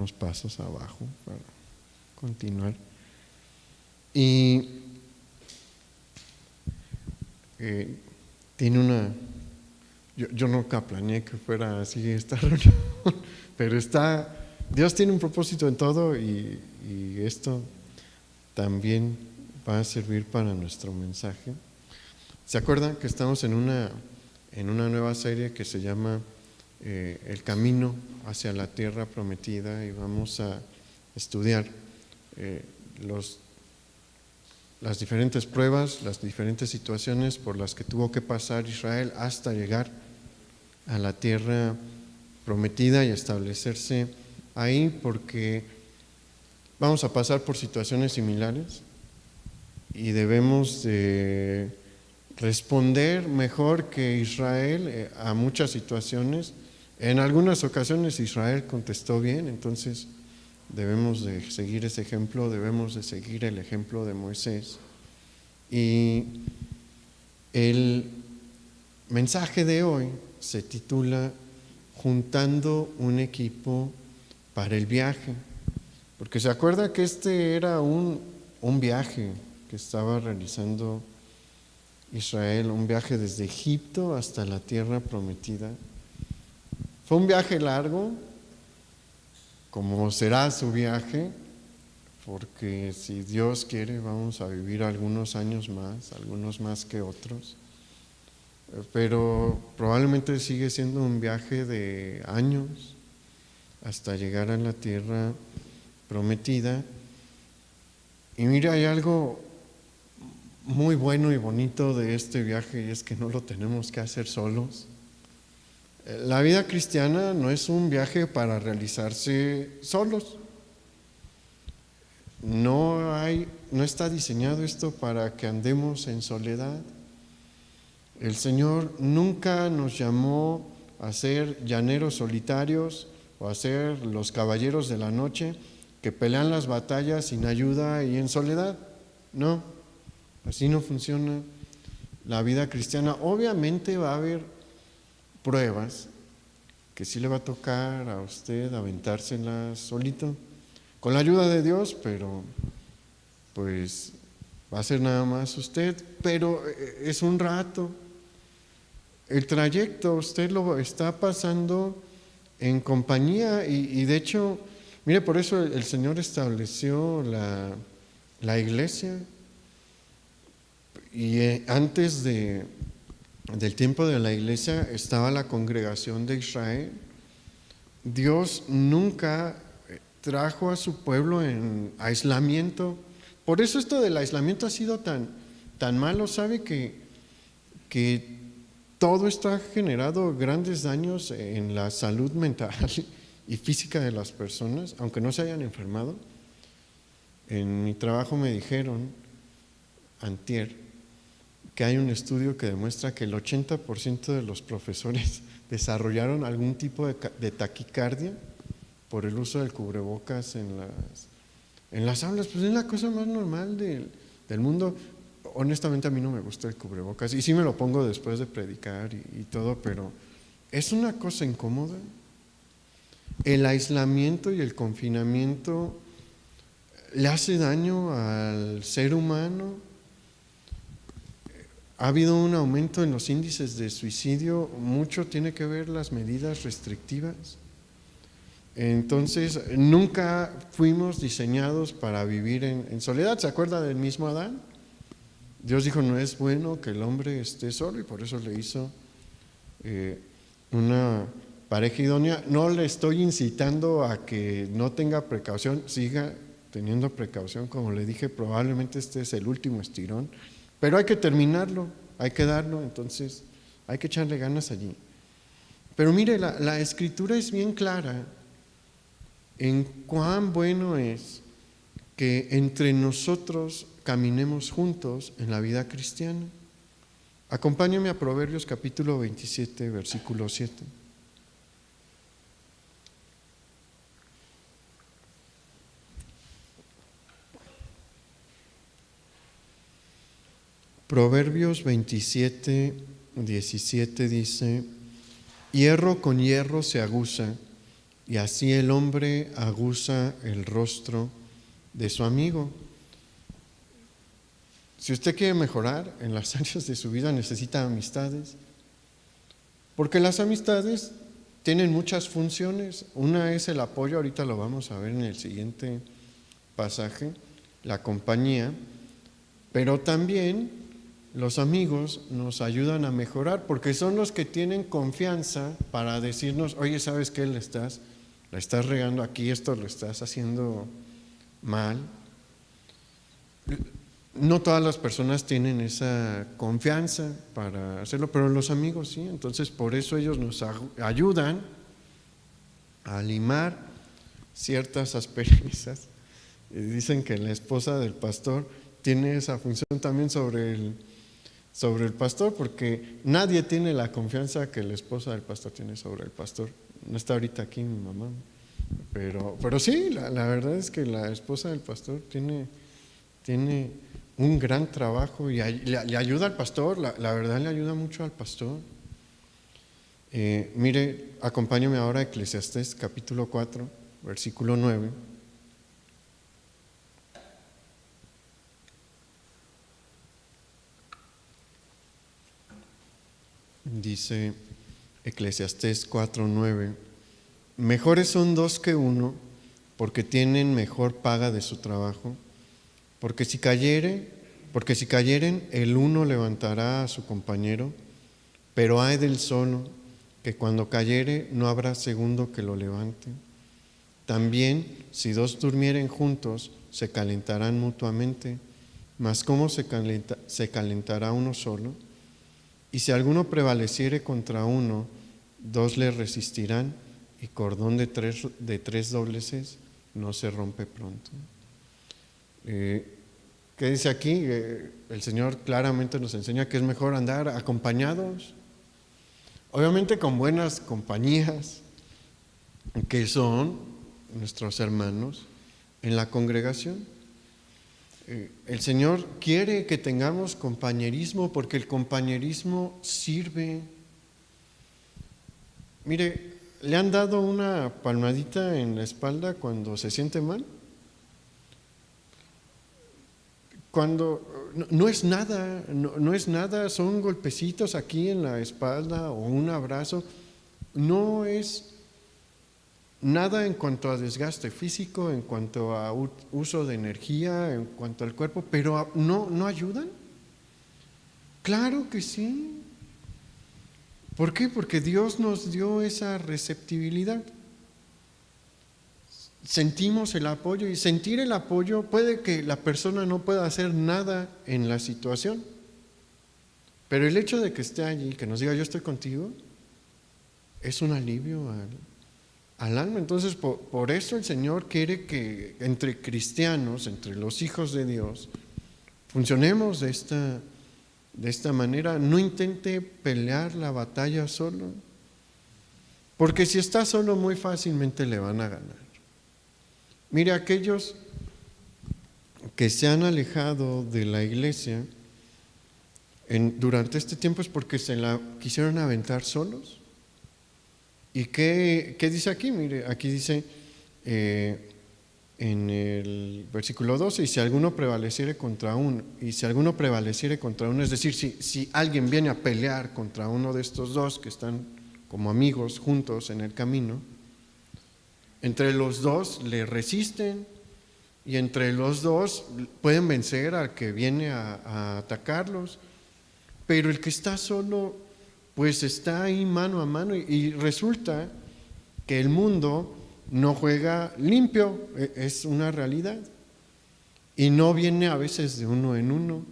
unos pasos abajo para continuar. Y tiene una... Yo nunca planeé que fuera así esta reunión, pero Dios tiene un propósito en todo y esto también va a servir para nuestro mensaje. ¿Se acuerdan que estamos en una nueva serie que se llama El Camino hacia la Tierra Prometida? Y vamos a estudiar las diferentes pruebas, las diferentes situaciones por las que tuvo que pasar Israel hasta llegar a la Tierra Prometida y establecerse ahí, porque vamos a pasar por situaciones similares y debemos de responder mejor que Israel a muchas situaciones. En algunas ocasiones Israel contestó bien, entonces debemos de seguir ese ejemplo, debemos de seguir el ejemplo de Moisés. Y el mensaje de hoy se titula Juntando un equipo para el viaje, porque se acuerda que este era un viaje que estaba realizando Israel, un viaje desde Egipto hasta la Tierra Prometida. Fue un viaje largo, como será su viaje, porque si Dios quiere vamos a vivir algunos años más, algunos más que otros, pero probablemente sigue siendo un viaje de años hasta llegar a la Tierra Prometida. Y mira, hay algo muy bueno y bonito de este viaje, y es que no lo tenemos que hacer solos. La vida cristiana no es un viaje para realizarse solos. No está diseñado esto para que andemos en soledad. El Señor nunca nos llamó a ser llaneros solitarios o a ser los caballeros de la noche que pelean las batallas sin ayuda y en soledad. No, así no funciona la vida cristiana. Obviamente va a haber pruebas que sí le va a tocar a usted aventárselas solito, con la ayuda de Dios, pero pues va a ser nada más usted, pero es un rato. El trayecto usted lo está pasando en compañía y de hecho, mire, por eso el Señor estableció la iglesia. Y antes del tiempo de la iglesia estaba la congregación de Israel. Dios nunca trajo a su pueblo en aislamiento. Por eso esto del aislamiento ha sido tan malo. Sabe que todo esto ha generado grandes daños en la salud mental y física de las personas, aunque no se hayan enfermado. En mi trabajo me dijeron antier que hay un estudio que demuestra que el 80% de los profesores desarrollaron algún tipo de taquicardia por el uso del cubrebocas en las aulas. Pues es la cosa más normal del mundo. Honestamente a mí no me gusta el cubrebocas y sí me lo pongo después de predicar y todo, pero es una cosa incómoda. El aislamiento y el confinamiento le hace daño al ser humano. Ha habido un aumento en los índices de suicidio, mucho tiene que ver las medidas restrictivas. Entonces, nunca fuimos diseñados para vivir en soledad. ¿Se acuerda del mismo Adán? Dios dijo, no es bueno que el hombre esté solo, y por eso le hizo una pareja idónea. No le estoy incitando a que no tenga precaución, siga teniendo precaución. Como le dije, probablemente este es el último estirón, pero hay que terminarlo, hay que darlo, entonces hay que echarle ganas allí. Pero mire, la Escritura es bien clara en cuán bueno es que entre nosotros caminemos juntos en la vida cristiana. Acompáñame a Proverbios capítulo 27, versículo 7. Proverbios 27, 17 dice: hierro con hierro se aguza y así el hombre aguza el rostro de su amigo. Si usted quiere mejorar en las áreas de su vida, necesita amistades, porque las amistades tienen muchas funciones. Una es el apoyo, ahorita lo vamos a ver en el siguiente pasaje, la compañía, pero también los amigos nos ayudan a mejorar, porque son los que tienen confianza para decirnos: oye, ¿sabes qué? La estás regando aquí, esto lo estás haciendo mal. No todas las personas tienen esa confianza para hacerlo, pero los amigos sí. Entonces, por eso ellos nos ayudan a limar ciertas asperezas. Dicen que la esposa del pastor tiene esa función también sobre el pastor, porque nadie tiene la confianza que la esposa del pastor tiene sobre el pastor. No está ahorita aquí mi mamá, pero sí, la verdad es que la esposa del pastor tiene un gran trabajo y le ayuda al pastor, la verdad le ayuda mucho al pastor. Mire, acompáñame ahora a Eclesiastés capítulo 4, versículo 9. Dice Eclesiastés 4:9: mejores son dos que uno, porque tienen mejor paga de su trabajo. Porque si cayeren, el uno levantará a su compañero, pero ay del solo, que cuando cayere no habrá segundo que lo levante. También, si dos durmieren juntos, se calentarán mutuamente, mas ¿cómo se calentará uno solo? Y si alguno prevaleciere contra uno, dos le resistirán, y cordón de tres dobleces no se rompe pronto. ¿Qué dice aquí? El Señor claramente nos enseña que es mejor andar acompañados, obviamente con buenas compañías, que son nuestros hermanos en la congregación. El Señor quiere que tengamos compañerismo, porque el compañerismo sirve. Mire, ¿le han dado una palmadita en la espalda cuando se siente mal? Cuando no es nada, no es nada, son golpecitos aquí en la espalda o un abrazo, no es nada en cuanto a desgaste físico, en cuanto a uso de energía, en cuanto al cuerpo, pero ¿no ayudan? Claro que sí. ¿Por qué? Porque Dios nos dio esa receptibilidad. Sentimos el apoyo, y sentir el apoyo, puede que la persona no pueda hacer nada en la situación, pero el hecho de que esté allí, que nos diga yo estoy contigo, es un alivio al alma. Entonces por eso el Señor quiere que entre cristianos, entre los hijos de Dios, funcionemos de esta manera. No intente pelear la batalla solo, porque si está solo muy fácilmente le van a ganar. Mire, aquellos que se han alejado de la iglesia durante este tiempo es porque se la quisieron aventar solos. ¿Y qué dice aquí? Mire, aquí dice en el versículo 12: y si alguno prevaleciere contra uno, es decir, si alguien viene a pelear contra uno de estos dos que están como amigos juntos en el camino, entre los dos le resisten, y entre los dos pueden vencer al que viene a atacarlos, pero el que está solo pues está ahí mano a mano, y resulta que el mundo no juega limpio, es una realidad, y no viene a veces de uno en uno,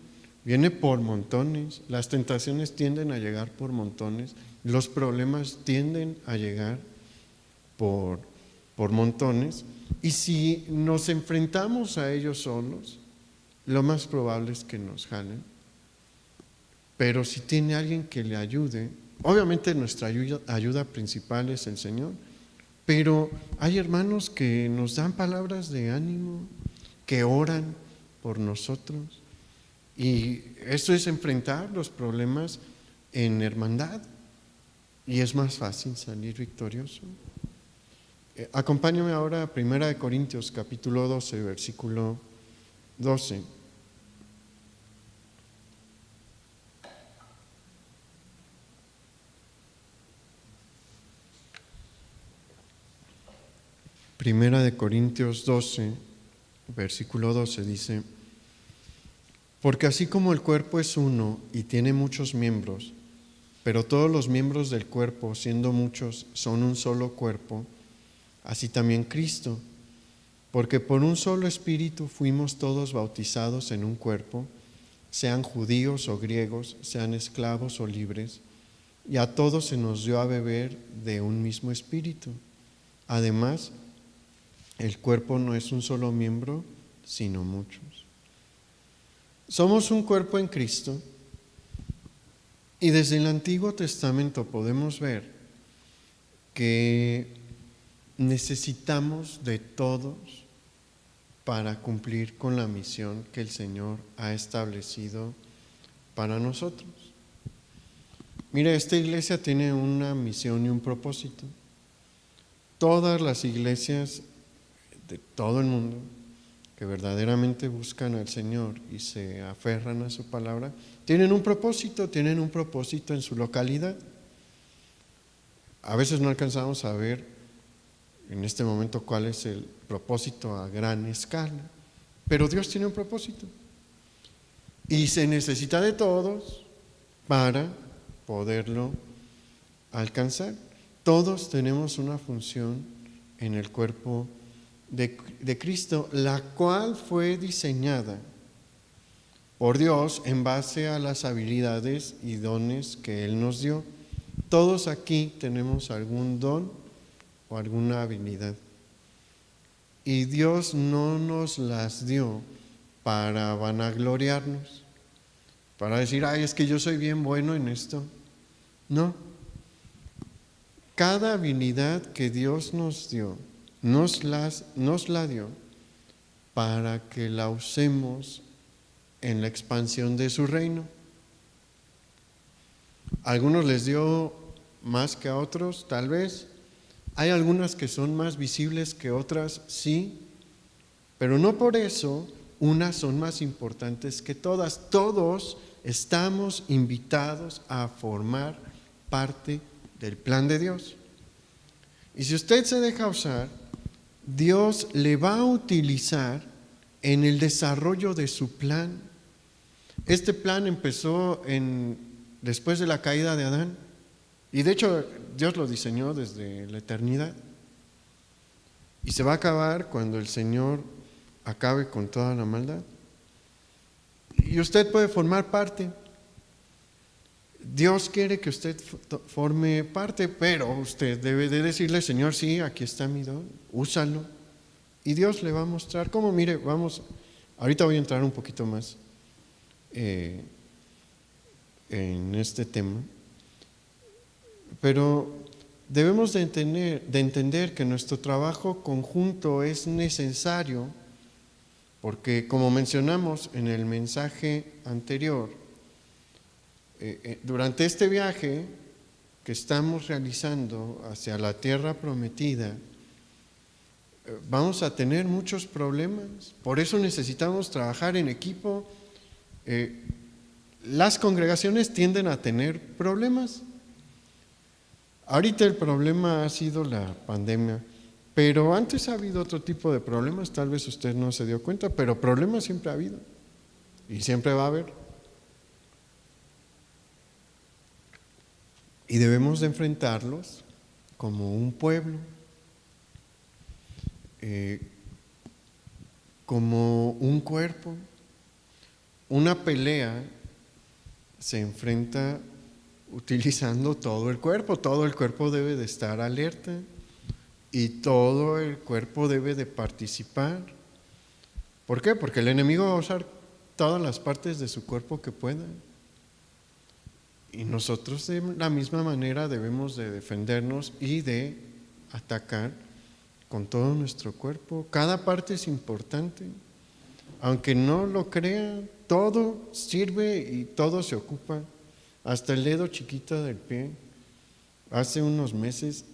viene por montones. Las tentaciones tienden a llegar por montones, los problemas tienden a llegar por montones, y si nos enfrentamos a ellos solos, lo más probable es que nos jalen. Pero si tiene alguien que le ayude, obviamente nuestra ayuda principal es el Señor, pero hay hermanos que nos dan palabras de ánimo, que oran por nosotros, y eso es enfrentar los problemas en hermandad, y es más fácil salir victorioso. Acompáñame ahora a 1 Corintios capítulo 12, versículo 12. Primera de Corintios 12, versículo 12 dice: porque así como el cuerpo es uno y tiene muchos miembros, pero todos los miembros del cuerpo, siendo muchos, son un solo cuerpo, así también Cristo. Porque por un solo espíritu fuimos todos bautizados en un cuerpo, sean judíos o griegos, sean esclavos o libres, y a todos se nos dio a beber de un mismo espíritu. Además, el cuerpo no es un solo miembro, sino muchos. Somos un cuerpo en Cristo, y desde el Antiguo Testamento podemos ver que necesitamos de todos para cumplir con la misión que el Señor ha establecido para nosotros. Mire, esta iglesia tiene una misión y un propósito. Todas las iglesias de todo el mundo que verdaderamente buscan al Señor y se aferran a su palabra, tienen un propósito en su localidad. A veces no alcanzamos a ver en este momento cuál es el propósito a gran escala, pero Dios tiene un propósito y se necesita de todos para poderlo alcanzar. Todos tenemos una función en el cuerpo de Cristo, la cual fue diseñada por Dios en base a las habilidades y dones que Él nos dio. Todos aquí tenemos algún don o alguna habilidad, y Dios no nos las dio para vanagloriarnos, para decir, ay, es que yo soy bien bueno en esto. No. Cada habilidad que Dios nos dio, nos la dio para que la usemos en la expansión de su reino. A algunos les dio más que a otros, tal vez. Hay algunas que son más visibles que otras, sí, pero no por eso unas son más importantes que todas. Todos estamos invitados a formar parte del plan de Dios. Y si usted se deja usar, Dios le va a utilizar en el desarrollo de su plan. Este plan empezó después de la caída de Adán, y de hecho Dios lo diseñó desde la eternidad, y se va a acabar cuando el Señor acabe con toda la maldad. Y usted puede formar parte. Dios quiere que usted forme parte, pero usted debe de decirle, Señor, sí, aquí está mi don, úsalo. Y Dios le va a mostrar cómo. Mire, ahorita voy a entrar un poquito más en este tema, pero debemos de entender que nuestro trabajo conjunto es necesario, porque como mencionamos en el mensaje anterior, durante este viaje que estamos realizando hacia la tierra prometida, vamos a tener muchos problemas. Por eso necesitamos trabajar en equipo. Las congregaciones tienden a tener problemas. Ahorita el problema ha sido la pandemia, pero antes ha habido otro tipo de problemas. Tal vez usted no se dio cuenta, pero problemas siempre ha habido y siempre va a haber. Y debemos de enfrentarlos como un pueblo, como un cuerpo. Una pelea se enfrenta utilizando todo el cuerpo debe de estar alerta y todo el cuerpo debe de participar. ¿Por qué? Porque el enemigo va a usar todas las partes de su cuerpo que pueda. Y nosotros de la misma manera debemos de defendernos y de atacar con todo nuestro cuerpo. Cada parte es importante. Aunque no lo crea, todo sirve y todo se ocupa. Hasta el dedo chiquito del pie. Hace unos meses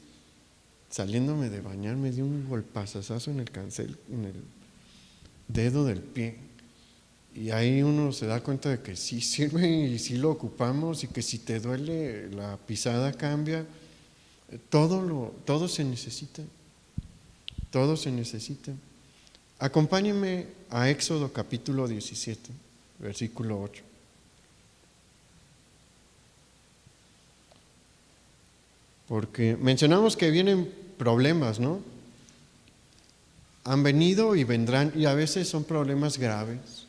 saliéndome de bañar, me dio un golpazazo en el dedo del pie. Y ahí uno se da cuenta de que sí sirve y sí lo ocupamos, y que si te duele la pisada cambia. Todo se necesita. Todo se necesita. Acompáñenme a Éxodo capítulo 17, versículo 8. Porque mencionamos que vienen problemas, ¿no? Han venido y vendrán, y a veces son problemas graves.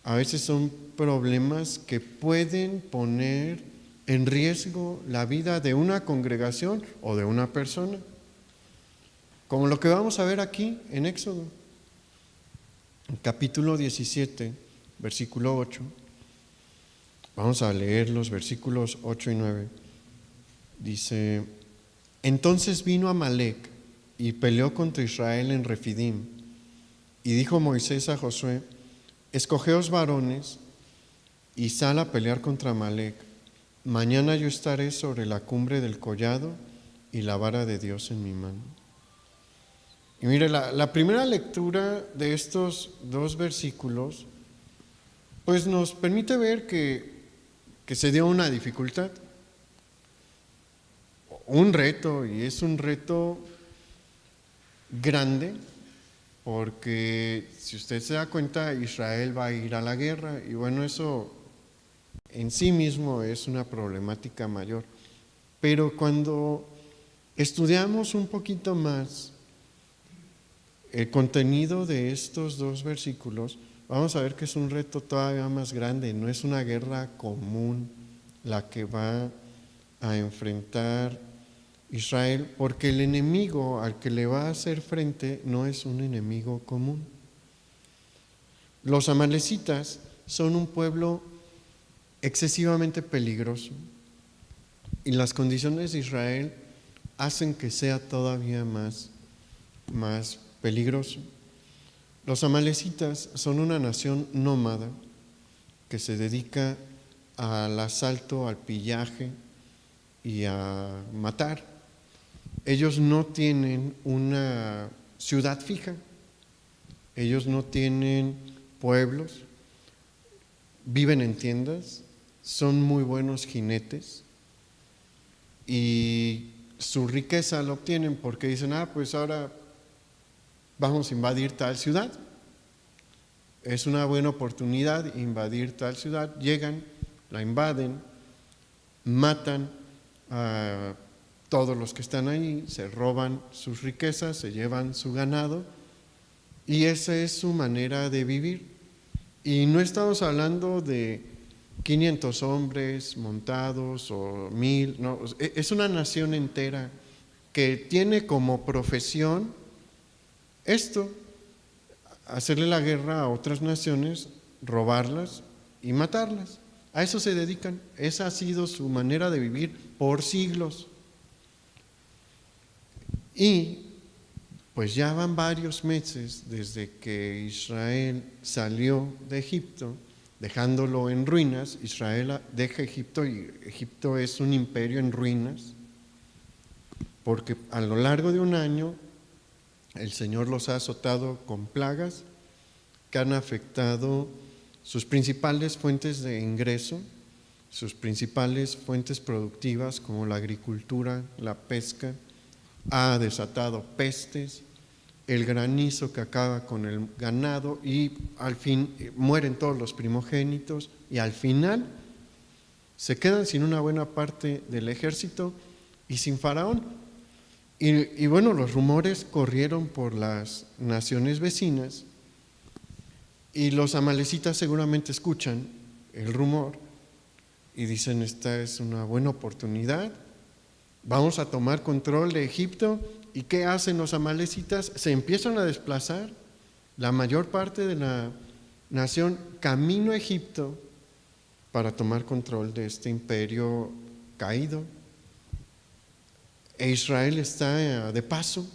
A veces son problemas que pueden poner en riesgo la vida de una congregación o de una persona, como lo que vamos a ver aquí en Éxodo, capítulo 17, versículo 8. Vamos a leer los versículos 8 y 9. Dice: entonces vino Amalec y peleó contra Israel en Refidim, y dijo Moisés a Josué: escogeos varones y sal a pelear contra Amalec. Mañana yo estaré sobre la cumbre del collado y la vara de Dios en mi mano. Y mire, la primera lectura de estos dos versículos pues nos permite ver que se dio una dificultad, un reto, y es un reto grande, porque si usted se da cuenta, Israel va a ir a la guerra, y bueno, eso en sí mismo es una problemática mayor. Pero cuando estudiamos un poquito más el contenido de estos dos versículos, vamos a ver que es un reto todavía más grande. No es una guerra común la que va a enfrentar Israel, porque el enemigo al que le va a hacer frente no es un enemigo común. Los amalecitas son un pueblo excesivamente peligroso, y las condiciones de Israel hacen que sea todavía más peligroso. Los amalecitas son una nación nómada que se dedica al asalto, al pillaje y a matar. Ellos no tienen una ciudad fija, ellos no tienen pueblos, viven en tiendas, son muy buenos jinetes, y su riqueza la obtienen porque dicen: pues ahora vamos a invadir tal ciudad, es una buena oportunidad invadir tal ciudad. Llegan, la invaden, matan a todos los que están ahí, se roban sus riquezas, se llevan su ganado, y esa es su manera de vivir. Y no estamos hablando de 500 hombres montados o 1000, no, es una nación entera que tiene como profesión esto: hacerle la guerra a otras naciones, robarlas y matarlas. A eso se dedican. Esa ha sido su manera de vivir por siglos. Y pues ya van varios meses desde que Israel salió de Egipto, dejándolo en ruinas. Israel deja Egipto, y Egipto es un imperio en ruinas, porque a lo largo de un año el Señor los ha azotado con plagas que han afectado sus principales fuentes de ingreso, sus principales fuentes productivas como la agricultura, la pesca. Ha desatado pestes, el granizo que acaba con el ganado, y al fin mueren todos los primogénitos, y al final se quedan sin una buena parte del ejército y sin Faraón. Y bueno, los rumores corrieron por las naciones vecinas, y los amalecitas seguramente escuchan el rumor y dicen: esta es una buena oportunidad, vamos a tomar control de Egipto. ¿Y qué hacen los amalecitas? Se empiezan a desplazar la mayor parte de la nación camino a Egipto para tomar control de este imperio caído. E Israel está de paso,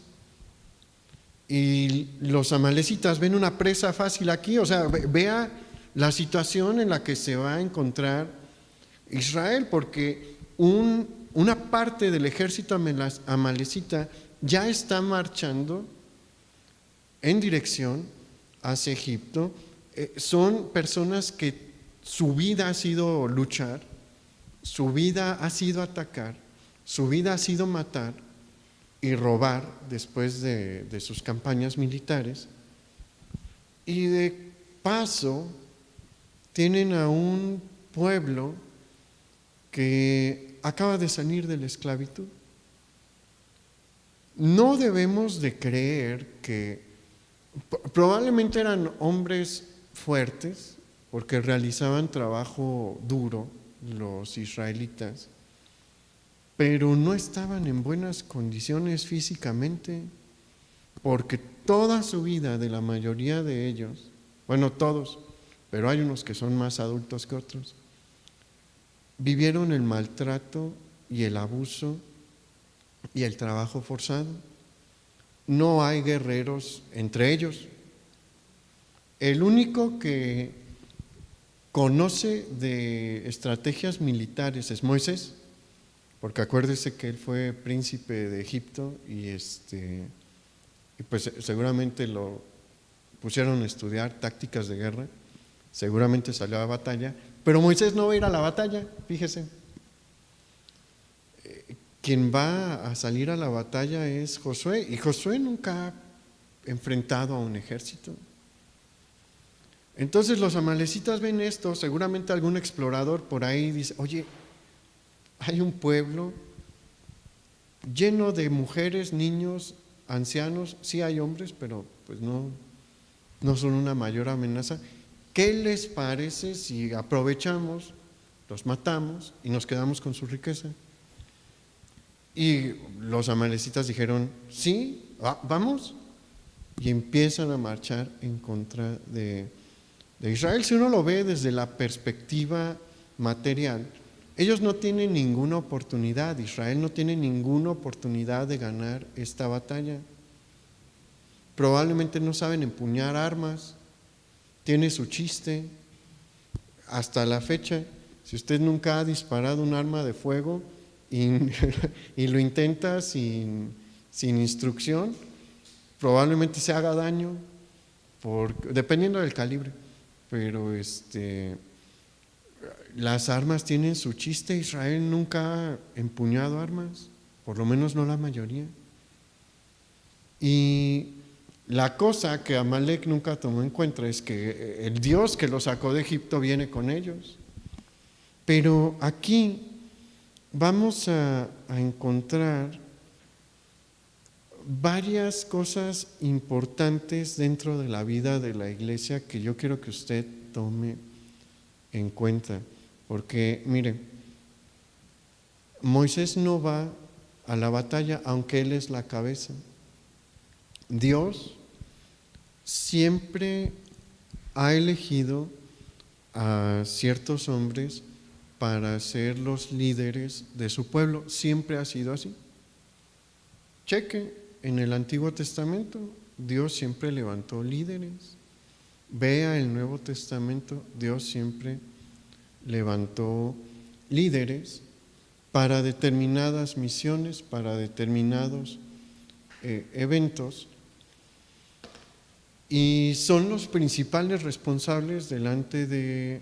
y los amalecitas ven una presa fácil aquí. O sea, vea la situación en la que se va a encontrar Israel, porque un una parte del ejército amalecita ya está marchando en dirección hacia Egipto. Son personas que su vida ha sido luchar, su vida ha sido atacar, su vida ha sido matar y robar después de sus campañas militares. Y de paso tienen a un pueblo que acaba de salir de la esclavitud. No debemos de creer que probablemente eran hombres fuertes porque realizaban trabajo duro los israelitas, pero no estaban en buenas condiciones físicamente, porque toda su vida de la mayoría de ellos, bueno, todos, pero hay unos que son más adultos que otros, vivieron el maltrato y el abuso y el trabajo forzado. No hay guerreros entre ellos. El único que conoce de estrategias militares es Moisés, porque acuérdese que él fue príncipe de Egipto y pues seguramente lo pusieron a estudiar tácticas de guerra, seguramente salió a la batalla, pero Moisés no va a ir a la batalla, fíjese. Quien va a salir a la batalla es Josué, y Josué nunca ha enfrentado a un ejército. Entonces los amalecitas ven esto, seguramente algún explorador por ahí dice, oye, hay un pueblo lleno de mujeres, niños, ancianos, sí hay hombres, pero pues no son una mayor amenaza. ¿Qué les parece si aprovechamos, los matamos y nos quedamos con su riqueza? Y los amalecitas dijeron, sí, vamos, y empiezan a marchar en contra de Israel. Si uno lo ve desde la perspectiva material, ellos no tienen ninguna oportunidad, Israel no tiene ninguna oportunidad de ganar esta batalla. Probablemente no saben empuñar armas, tiene su chiste. Hasta la fecha, si usted nunca ha disparado un arma de fuego y lo intenta sin instrucción, probablemente se haga daño, dependiendo del calibre. Pero las armas tienen su chiste. Israel nunca ha empuñado armas, por lo menos no la mayoría. Y la cosa que Amalek nunca tomó en cuenta es que el Dios que los sacó de Egipto viene con ellos. Pero aquí vamos a encontrar varias cosas importantes dentro de la vida de la iglesia que yo quiero que usted tome en cuenta. Porque, mire, Moisés no va a la batalla aunque él es la cabeza. Dios siempre ha elegido a ciertos hombres para ser los líderes de su pueblo. Siempre ha sido así. Cheque, en el Antiguo Testamento Dios siempre levantó líderes. Vea el Nuevo Testamento, Dios siempre levantó líderes para determinadas misiones, para determinados eventos, y son los principales responsables delante de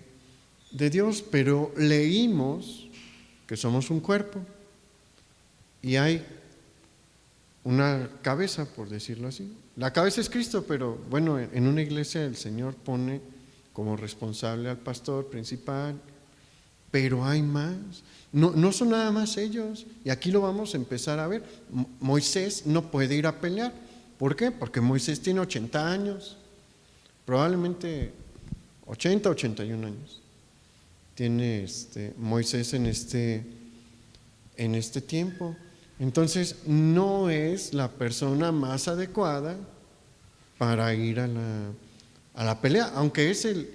Dios. Pero leímos que somos un cuerpo y hay una cabeza, por decirlo así. La cabeza es Cristo, pero bueno, en una iglesia el Señor pone como responsable al pastor principal, pero hay más. No son nada más ellos, y aquí lo vamos a empezar a ver. Moisés no puede ir a pelear. ¿Por qué? Porque Moisés tiene 80 años, probablemente 80, 81 años. Tiene Moisés en este tiempo. Entonces no es la persona más adecuada para ir a la pelea, aunque es el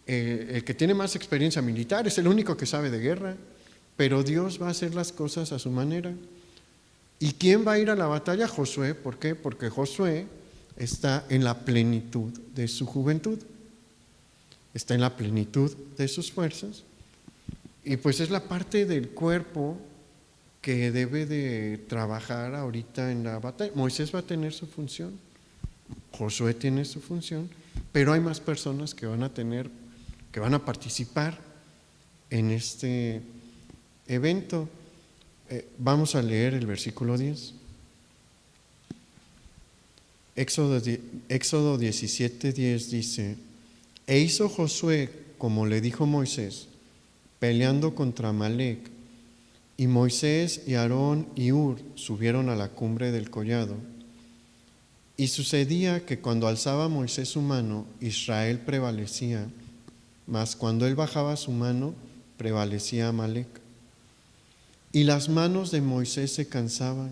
que tiene más experiencia militar, es el único que sabe de guerra, pero Dios va a hacer las cosas a su manera. ¿Y quién va a ir a la batalla? Josué. ¿Por qué? Porque Josué está en la plenitud de su juventud, está en la plenitud de sus fuerzas, y pues es la parte del cuerpo que debe de trabajar ahorita en la batalla. Moisés va a tener su función, Josué tiene su función, pero hay más personas que van a participar en este evento. Vamos a leer el versículo 10. Éxodo 17:10 dice: E hizo Josué como le dijo Moisés, peleando contra Amalec. Y Moisés y Aarón y Hur subieron a la cumbre del collado. Y sucedía que cuando alzaba Moisés su mano, Israel prevalecía, mas cuando él bajaba su mano, prevalecía Amalec. Y las manos de Moisés se cansaban,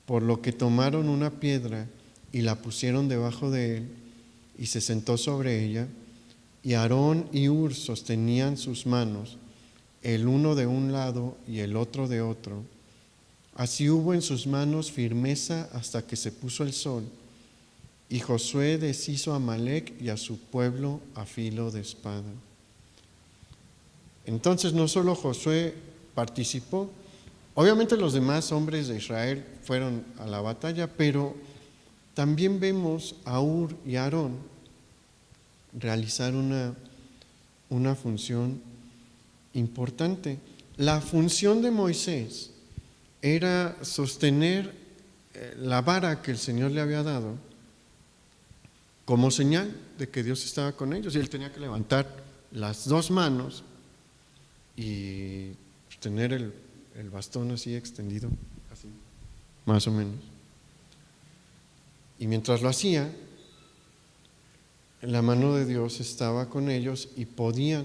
por lo que tomaron una piedra y la pusieron debajo de él, y se sentó sobre ella, y Aarón y Hur sostenían sus manos, el uno de un lado y el otro de otro. Así hubo en sus manos firmeza hasta que se puso el sol, y Josué deshizo a Amalec y a su pueblo a filo de espada. Entonces no solo Josué participó, obviamente los demás hombres de Israel fueron a la batalla, pero también vemos a Hur y a Aarón realizar una función importante. La función de Moisés era sostener la vara que el Señor le había dado como señal de que Dios estaba con ellos, y él tenía que levantar las dos manos y tener el bastón así extendido, así, más o menos. Y mientras lo hacía, la mano de Dios estaba con ellos y podían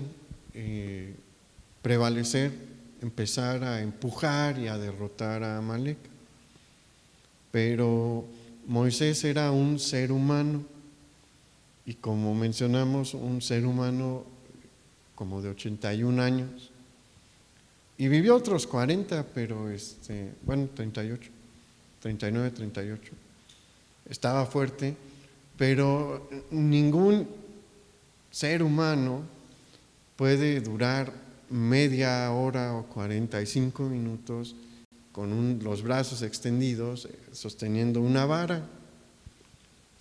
prevalecer, empezar a empujar y a derrotar a Amalec. Pero Moisés era un ser humano, y como mencionamos, un ser humano como de 81 años, y vivió otros 40, pero 38, 39, 38. Estaba fuerte, pero ningún ser humano puede durar media hora o 45 minutos con los brazos extendidos, sosteniendo una vara.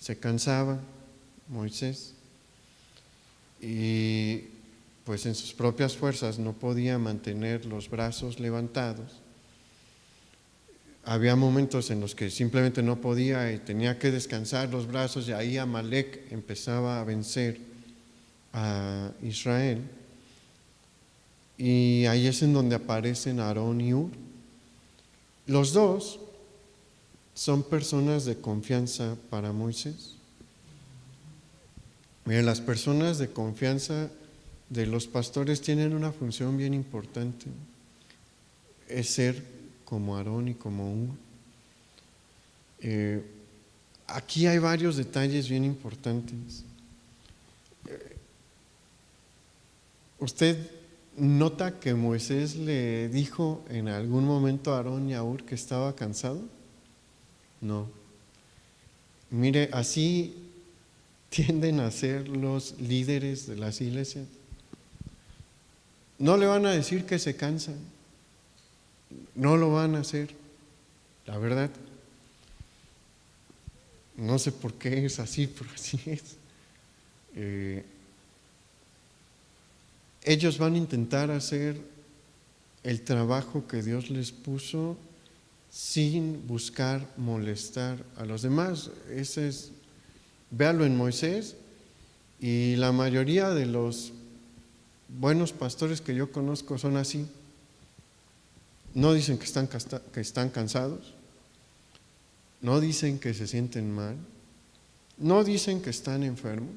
Se cansaba Moisés, y pues en sus propias fuerzas no podía mantener los brazos levantados. Había momentos en los que simplemente no podía y tenía que descansar los brazos, y ahí Amalec empezaba a vencer a Israel. Y ahí es en donde aparecen Aarón y Hur. Los dos son personas de confianza para Moisés. Miren, las personas de confianza de los pastores tienen una función bien importante: es ser como Aarón y como Hur. Aquí hay varios detalles bien importantes. ¿Usted nota que Moisés le dijo en algún momento a Aarón y a Hur que estaba cansado? No. Mire, así tienden a ser los líderes de las iglesias. No le van a decir que se cansan, no lo van a hacer, la verdad. No sé por qué es así, pero así es. Ellos van a intentar hacer el trabajo que Dios les puso sin buscar molestar a los demás. Véalo en Moisés, y la mayoría de los buenos pastores que yo conozco son así. No dicen que están cansados, no dicen que se sienten mal, no dicen que están enfermos.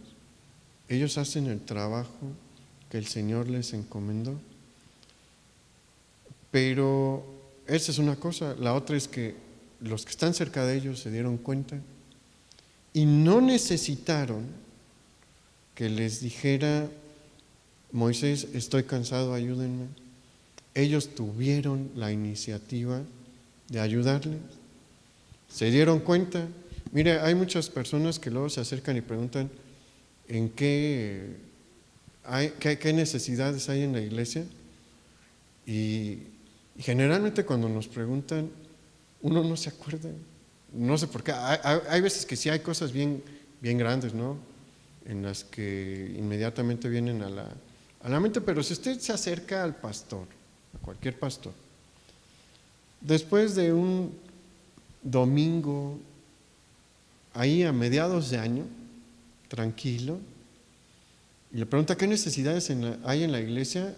Ellos hacen el trabajo que el Señor les encomendó. Pero esa es una cosa. La otra es que los que están cerca de ellos se dieron cuenta y no necesitaron que les dijera Moisés: estoy cansado, ayúdenme. Ellos tuvieron la iniciativa de ayudarles. Se dieron cuenta. Mire, hay muchas personas que luego se acercan y preguntan qué necesidades hay en la iglesia, y Y generalmente cuando nos preguntan, uno no se acuerda. No sé por qué. Hay veces que sí hay cosas bien grandes, ¿no? En las que inmediatamente vienen a la mente, pero si usted se acerca al pastor, a cualquier pastor, después de un domingo, ahí a mediados de año, tranquilo, y le pregunta qué necesidades hay en la iglesia,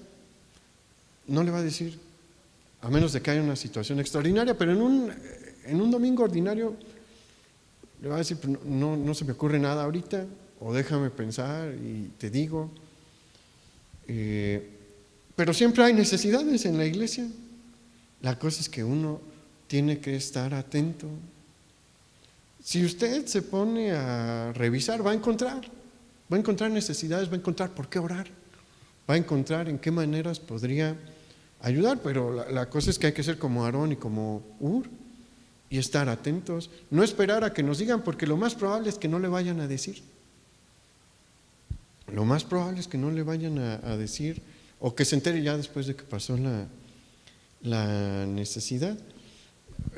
no le va a decir, a menos de que haya una situación extraordinaria, pero en un domingo ordinario le va a decir, no se me ocurre nada ahorita, o déjame pensar y te digo. Pero siempre hay necesidades en la iglesia. La cosa es que uno tiene que estar atento. Si usted se pone a revisar, va a encontrar necesidades, va a encontrar por qué orar, va a encontrar en qué maneras podría ayudar, pero la cosa es que hay que ser como Aarón y como Hur y estar atentos, no esperar a que nos digan, porque lo más probable es que no le vayan a decir. Lo más probable es que no le vayan a decir, o que se entere ya después de que pasó la necesidad.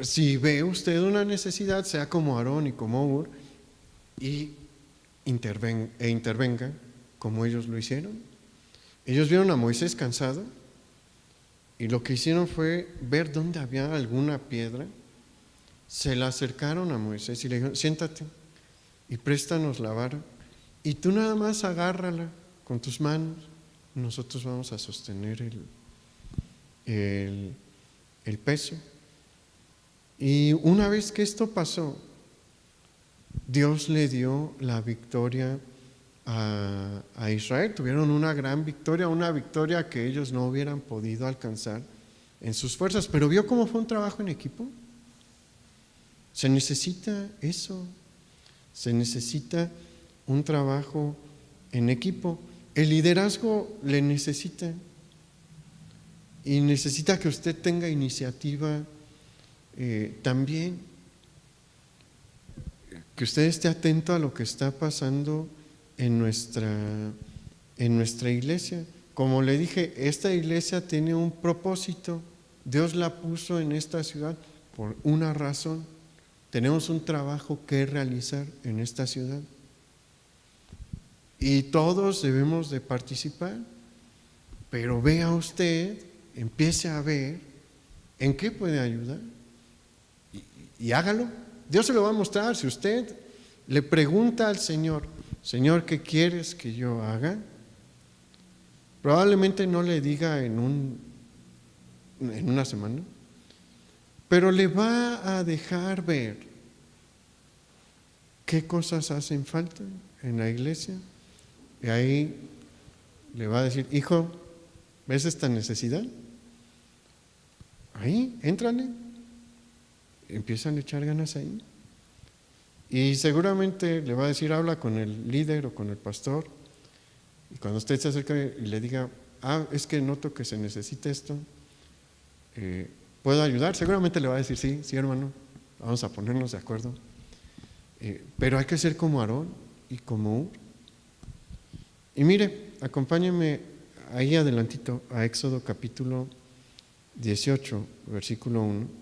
Si ve usted una necesidad, sea como Aarón y como Hur, y intervenga como ellos lo hicieron. Ellos vieron a Moisés cansado y lo que hicieron fue ver dónde había alguna piedra. Se la acercaron a Moisés y le dijeron, siéntate y préstanos la vara y tú nada más agárrala con tus manos, nosotros vamos a sostener el peso. Y una vez que esto pasó, Dios le dio la victoria a Israel. Tuvieron una gran victoria, una victoria que ellos no hubieran podido alcanzar en sus fuerzas. Pero ¿vio cómo fue un trabajo en equipo? Se necesita eso, se necesita un trabajo en equipo. El liderazgo le necesita y necesita que usted tenga iniciativa también, que usted esté atento a lo que está pasando en nuestra iglesia. Como le dije, esta iglesia tiene un propósito. Dios la puso en esta ciudad por una razón. Tenemos un trabajo que realizar en esta ciudad y todos debemos de participar, pero vea usted, empiece a ver en qué puede ayudar y hágalo. Dios se lo va a mostrar. Si usted le pregunta al Señor, Señor, ¿qué quieres que yo haga? Probablemente no le diga en una semana, pero le va a dejar ver qué cosas hacen falta en la iglesia. Y ahí le va a decir, hijo, ¿ves esta necesidad? Ahí, éntrale. Empiezan a echar ganas ahí. Y seguramente le va a decir, habla con el líder o con el pastor. Y cuando usted se acerque y le diga, es que noto que se necesita esto, ¿puedo ayudar? Seguramente le va a decir, sí hermano, vamos a ponernos de acuerdo. Pero hay que ser como Aarón y como Hur. Y mire, acompáñeme ahí adelantito a Éxodo capítulo 18, versículo 1.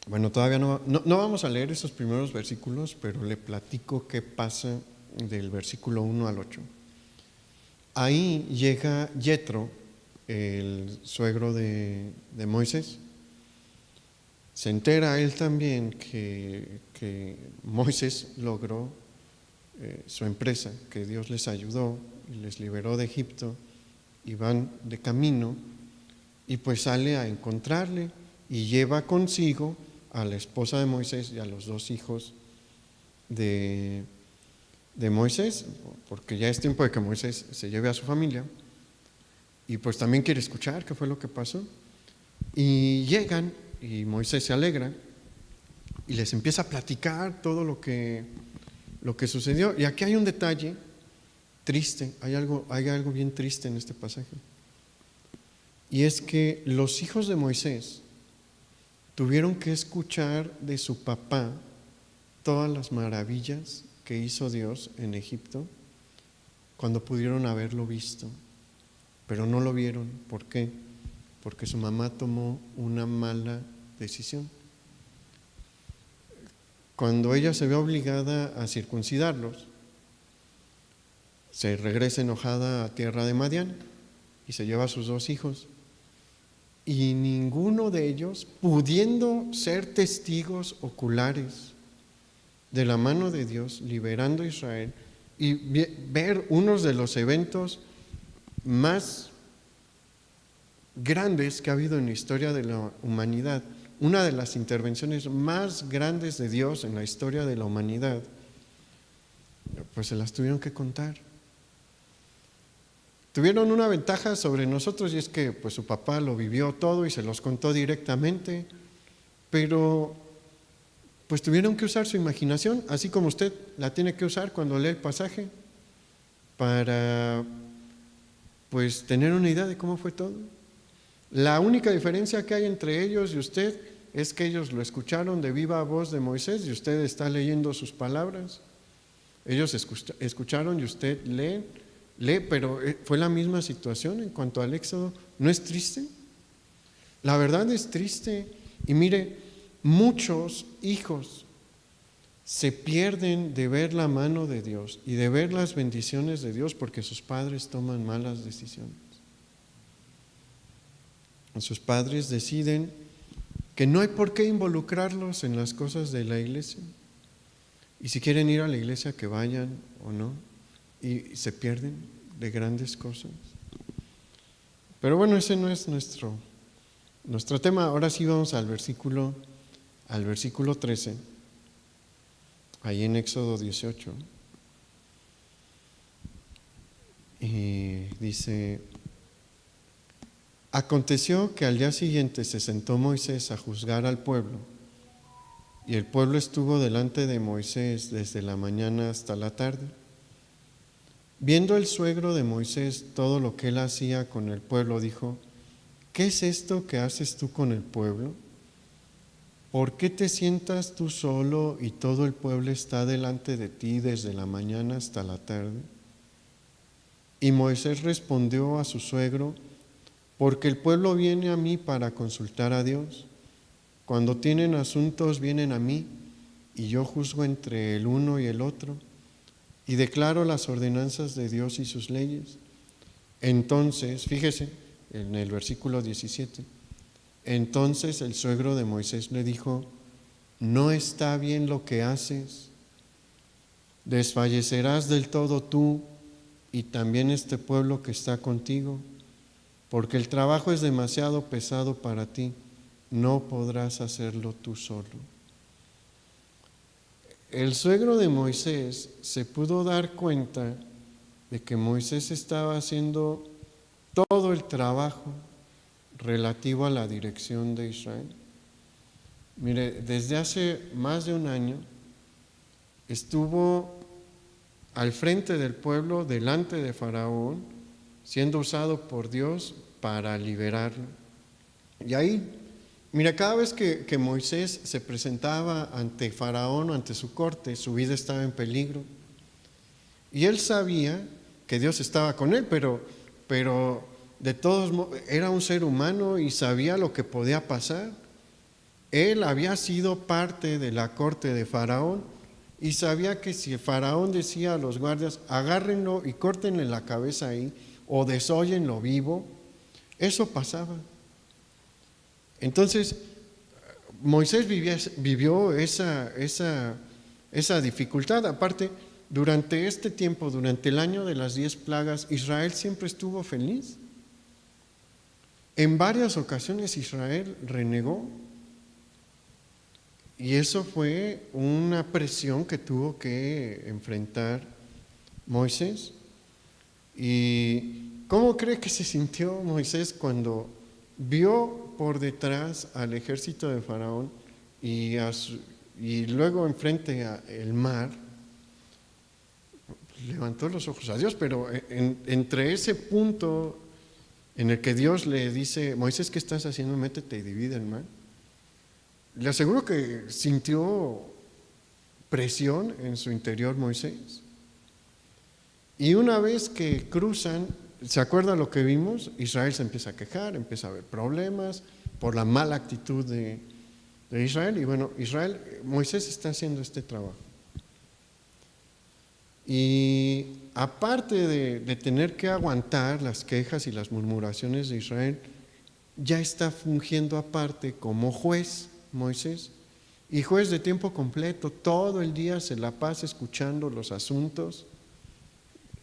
Bueno, todavía no vamos a leer esos primeros versículos, pero le platico qué pasa del versículo 1 al 8. Ahí llega Yetro, el suegro de Moisés. Se entera él también que Moisés logró su empresa, que Dios les ayudó y les liberó de Egipto y van de camino, y pues sale a encontrarle y lleva consigo a la esposa de Moisés y a los 2 hijos de Moisés, porque ya es tiempo de que Moisés se lleve a su familia y pues también quiere escuchar qué fue lo que pasó. Y llegan y Moisés se alegra y les empieza a platicar todo lo que sucedió. Y aquí hay un detalle triste, hay algo bien triste en este pasaje, y es que los hijos de Moisés tuvieron que escuchar de su papá todas las maravillas que hizo Dios en Egipto cuando pudieron haberlo visto, pero no lo vieron. ¿Por qué? Porque su mamá tomó una mala decisión. Cuando ella se ve obligada a circuncidarlos, se regresa enojada a tierra de Madián y se lleva a sus 2 hijos. Y ninguno de ellos, pudiendo ser testigos oculares de la mano de Dios, liberando a Israel, y ver unos de los eventos más grandes que ha habido en la historia de la humanidad, una de las intervenciones más grandes de Dios en la historia de la humanidad, pues se las tuvieron que contar. Tuvieron una ventaja sobre nosotros, y es que pues su papá lo vivió todo y se los contó directamente, pero pues tuvieron que usar su imaginación, así como usted la tiene que usar cuando lee el pasaje, para pues tener una idea de cómo fue todo. La única diferencia que hay entre ellos y usted es que ellos lo escucharon de viva voz de Moisés y usted está leyendo sus palabras. Ellos escucharon y usted lee, pero fue la misma situación en cuanto al Éxodo. ¿No es triste? La verdad es triste. Y mire, muchos hijos se pierden de ver la mano de Dios y de ver las bendiciones de Dios porque sus padres toman malas decisiones. Sus padres deciden que no hay por qué involucrarlos en las cosas de la iglesia. Y si quieren ir a la iglesia, que vayan o no, y se pierden de grandes cosas. Pero bueno, ese no es nuestro tema. Ahora sí vamos al versículo 13, ahí en Éxodo 18. Y dice: aconteció que al día siguiente se sentó Moisés a juzgar al pueblo, y el pueblo estuvo delante de Moisés desde la mañana hasta la tarde. Viendo el suegro de Moisés todo lo que él hacía con el pueblo, dijo: ¿qué es esto que haces tú con el pueblo? ¿Por qué te sientas tú solo y todo el pueblo está delante de ti desde la mañana hasta la tarde? Y Moisés respondió a su suegro: porque el pueblo viene a mí para consultar a Dios. Cuando tienen asuntos vienen a mí, y yo juzgo entre el uno y el otro, y declaro las ordenanzas de Dios y sus leyes. Entonces, fíjese en el versículo 17, entonces el suegro de Moisés le dijo: no está bien lo que haces, desfallecerás del todo tú y también este pueblo que está contigo, porque el trabajo es demasiado pesado para ti, no podrás hacerlo tú solo. El suegro de Moisés se pudo dar cuenta de que Moisés estaba haciendo todo el trabajo relativo a la dirección de Israel. Mire, desde hace más de un año estuvo al frente del pueblo, delante de Faraón, siendo usado por Dios para liberarlo. Y ahí, mira, cada vez que Moisés se presentaba ante Faraón o ante su corte, su vida estaba en peligro. Y él sabía que Dios estaba con él, pero de todos modos era un ser humano y sabía lo que podía pasar. Él había sido parte de la corte de Faraón y sabía que si Faraón decía a los guardias: agárrenlo y córtenle la cabeza ahí o desóllenlo vivo, eso pasaba. Entonces, Moisés vivió esa dificultad. Aparte, durante este tiempo, durante el año de las 10 plagas, Israel siempre estuvo feliz. En varias ocasiones Israel renegó, y eso fue una presión que tuvo que enfrentar Moisés. ¿Y cómo cree que se sintió Moisés cuando vio por detrás al ejército de Faraón y luego enfrente al mar? Levantó los ojos a Dios, pero entre ese punto en el que Dios le dice: Moisés, ¿qué estás haciendo? Métete y divide el mar. Le aseguro que sintió presión en su interior Moisés. Y una vez que cruzan, ¿se acuerda lo que vimos? Israel se empieza a quejar, empieza a haber problemas por la mala actitud de Israel. Y bueno, Moisés está haciendo este trabajo. Y aparte de tener que aguantar las quejas y las murmuraciones de Israel, ya está fungiendo aparte como juez Moisés, y juez de tiempo completo. Todo el día se la pasa escuchando los asuntos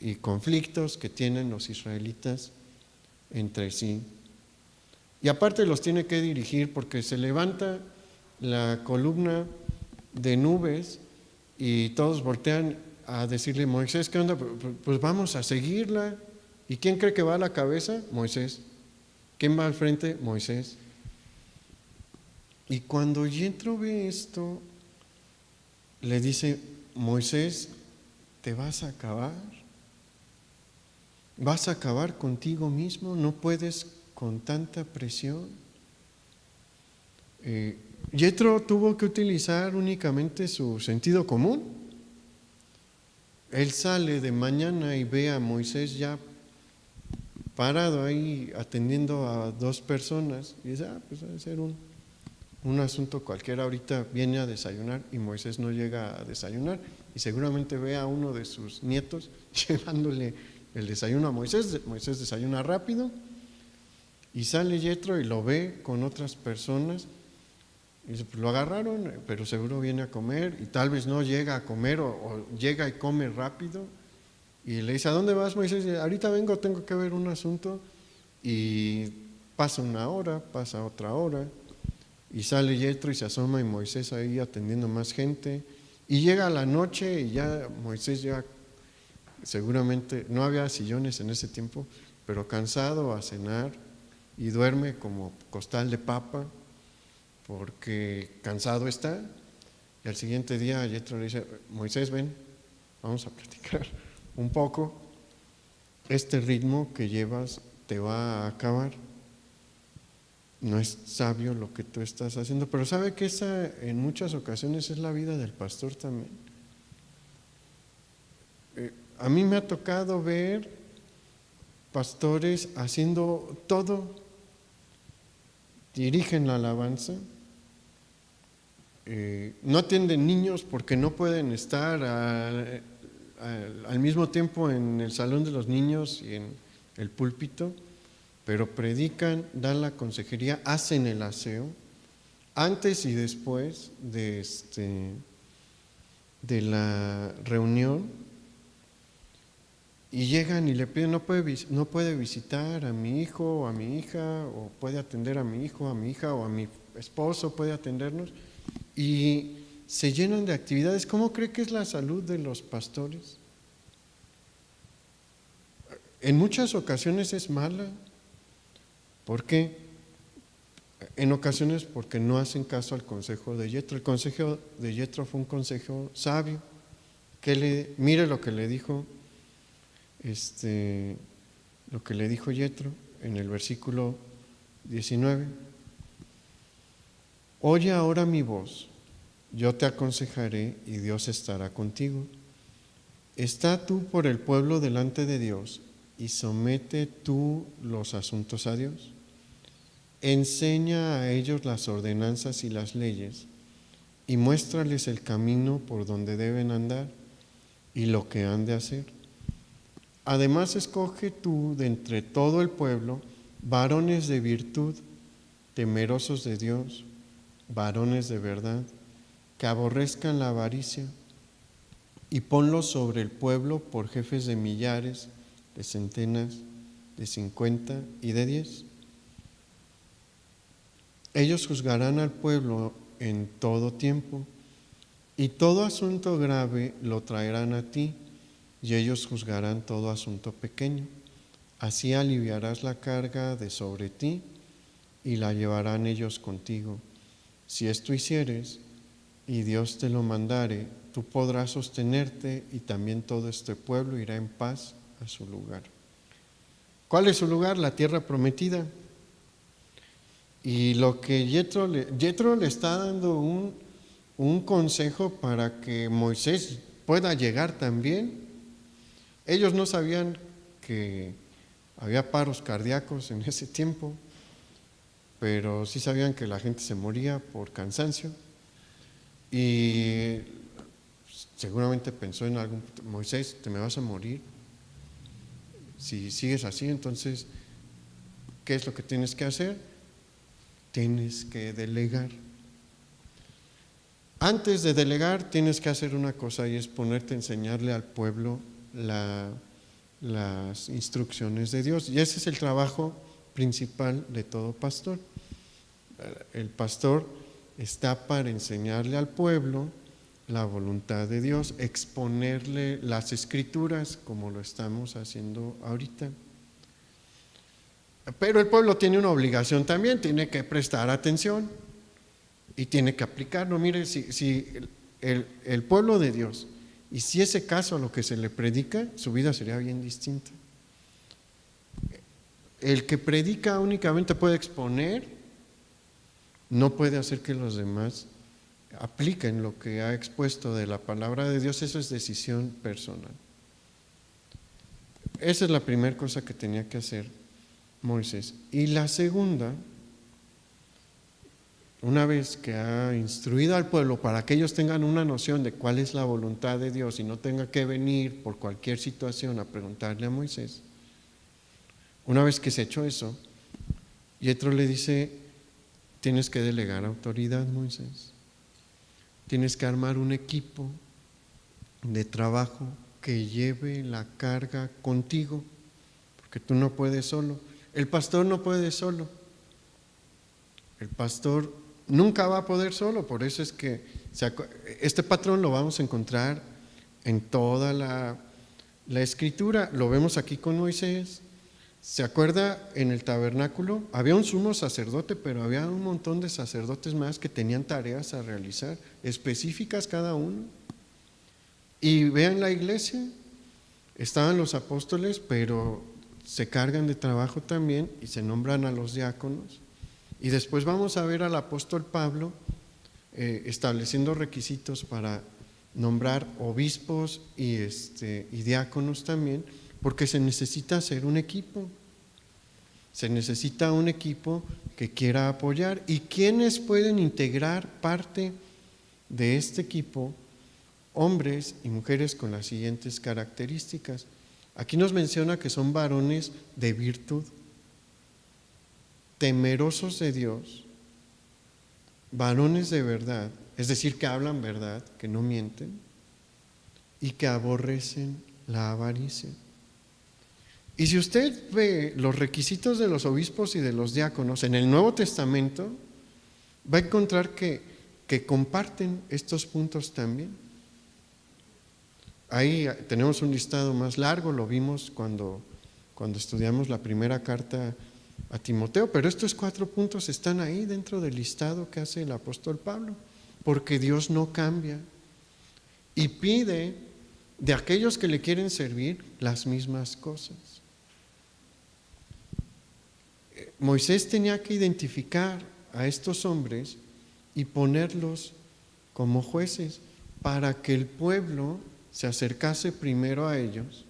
y conflictos que tienen los israelitas entre sí. Y aparte los tiene que dirigir, porque se levanta la columna de nubes y todos voltean a decirle: Moisés, ¿qué onda? Pues vamos a seguirla. ¿Y quién cree que va a la cabeza? Moisés. ¿Quién va al frente? Moisés. Y cuando Yetro ve esto, le dice: Moisés, te vas a acabar. Vas a acabar contigo mismo, no puedes con tanta presión. Yetro tuvo que utilizar únicamente su sentido común. Él sale de mañana y ve a Moisés ya parado ahí atendiendo a 2 personas y dice: pues debe ser un asunto cualquiera, ahorita viene a desayunar. Y Moisés no llega a desayunar, y seguramente ve a uno de sus nietos llevándole el desayuno a Moisés. Moisés desayuna rápido y sale Yetro y lo ve con otras personas y dice: pues lo agarraron, pero seguro viene a comer, y tal vez no llega a comer o llega y come rápido. Y le dice: ¿a dónde vas, Moisés? Y dice: ahorita vengo, tengo que ver un asunto. Y pasa una hora, pasa otra hora, y sale Yetro y se asoma, y Moisés ahí atendiendo más gente. Y llega la noche y ya Moisés ya seguramente, no había sillones en ese tiempo, pero cansado, a cenar, y duerme como costal de papa porque cansado está. Y al siguiente día Yetro le dice: Moisés, ven, vamos a platicar un poco. Este ritmo que llevas te va a acabar. No es sabio lo que tú estás haciendo. Pero sabe que esa en muchas ocasiones es la vida del pastor también. A mí me ha tocado ver pastores haciendo todo. Dirigen la alabanza, no atienden niños porque no pueden estar al mismo tiempo en el salón de los niños y en el púlpito, pero predican, dan la consejería, hacen el aseo antes y después de la reunión. Y llegan y le piden: no puede visitar a mi hijo o a mi hija, o puede atender a mi hijo, a mi hija, o a mi esposo puede atendernos. Y se llenan de actividades. ¿Cómo cree que es la salud de los pastores? En muchas ocasiones es mala. ¿Por qué? En ocasiones porque no hacen caso al consejo de Yetro. El consejo de Yetro fue un consejo sabio. Mire lo que le dijo Yetro en el versículo 19: oye ahora mi voz, yo te aconsejaré y Dios estará contigo. Está tú por el pueblo delante de Dios y somete tú los asuntos a Dios. Enseña a ellos las ordenanzas y las leyes y muéstrales el camino por donde deben andar y lo que han de hacer. Además, escoge tú de entre todo el pueblo varones de virtud, temerosos de Dios, varones de verdad, que aborrezcan la avaricia, y ponlos sobre el pueblo por jefes de millares, de centenas, de 50 y de 10. Ellos juzgarán al pueblo en todo tiempo, y todo asunto grave lo traerán a ti, y ellos juzgarán todo asunto pequeño. Así aliviarás la carga de sobre ti, y la llevarán ellos contigo. Si esto hicieres, y Dios te lo mandare, tú podrás sostenerte, y también todo este pueblo irá en paz a su lugar. ¿Cuál es su lugar? La tierra prometida. Y lo que Yetro le está dando un consejo para que Moisés pueda llegar también, Ellos no sabían que había paros cardíacos en ese tiempo, pero sí sabían que la gente se moría por cansancio y seguramente pensó en algún punto: Moisés, te me vas a morir si sigues así. Entonces, ¿qué es lo que tienes que hacer? Tienes que delegar. Antes de delegar tienes que hacer una cosa, y es ponerte a enseñarle al pueblo las instrucciones de Dios. Y ese es el trabajo principal de todo pastor. El pastor está para enseñarle al pueblo la voluntad de Dios, exponerle las escrituras como lo estamos haciendo ahorita. Pero el pueblo tiene una obligación también, tiene que prestar atención y tiene que aplicarlo. Mire, si el pueblo de Dios hiciese caso a lo que se le predica, su vida sería bien distinta. El que predica únicamente puede exponer, no puede hacer que los demás apliquen lo que ha expuesto de la palabra de Dios. Eso es decisión personal. Esa es la primera cosa que tenía que hacer Moisés. Y la segunda, una vez que ha instruido al pueblo para que ellos tengan una noción de cuál es la voluntad de Dios y no tenga que venir por cualquier situación a preguntarle a Moisés, una vez que se ha hecho eso, Yetro le dice: tienes que delegar autoridad, Moisés. Tienes que armar un equipo de trabajo que lleve la carga contigo, porque tú no puedes solo. El pastor no puede solo. El pastor nunca va a poder solo. Por eso es que este patrón lo vamos a encontrar en toda la escritura. Lo vemos aquí con Moisés. ¿Se acuerda? En el tabernáculo había un sumo sacerdote, pero había un montón de sacerdotes más que tenían tareas a realizar, específicas cada uno. Y vean la iglesia, estaban los apóstoles, pero se cargan de trabajo también y se nombran a los diáconos. Y después vamos a ver al apóstol Pablo estableciendo requisitos para nombrar obispos y diáconos también, porque se necesita hacer un equipo. Se necesita un equipo que quiera apoyar. ¿Y quiénes pueden integrar parte de este equipo? Hombres y mujeres con las siguientes características. Aquí nos menciona que son varones de virtud, temerosos de Dios, varones de verdad, es decir, que hablan verdad, que no mienten, y que aborrecen la avaricia. Y si usted ve los requisitos de los obispos y de los diáconos en el Nuevo Testamento, va a encontrar que comparten estos puntos también. Ahí tenemos un listado más largo, lo vimos cuando estudiamos la primera carta a Timoteo, pero estos 4 puntos están ahí dentro del listado que hace el apóstol Pablo, porque Dios no cambia y pide de aquellos que le quieren servir las mismas cosas. Moisés tenía que identificar a estos hombres y ponerlos como jueces para que el pueblo se acercase primero a ellos,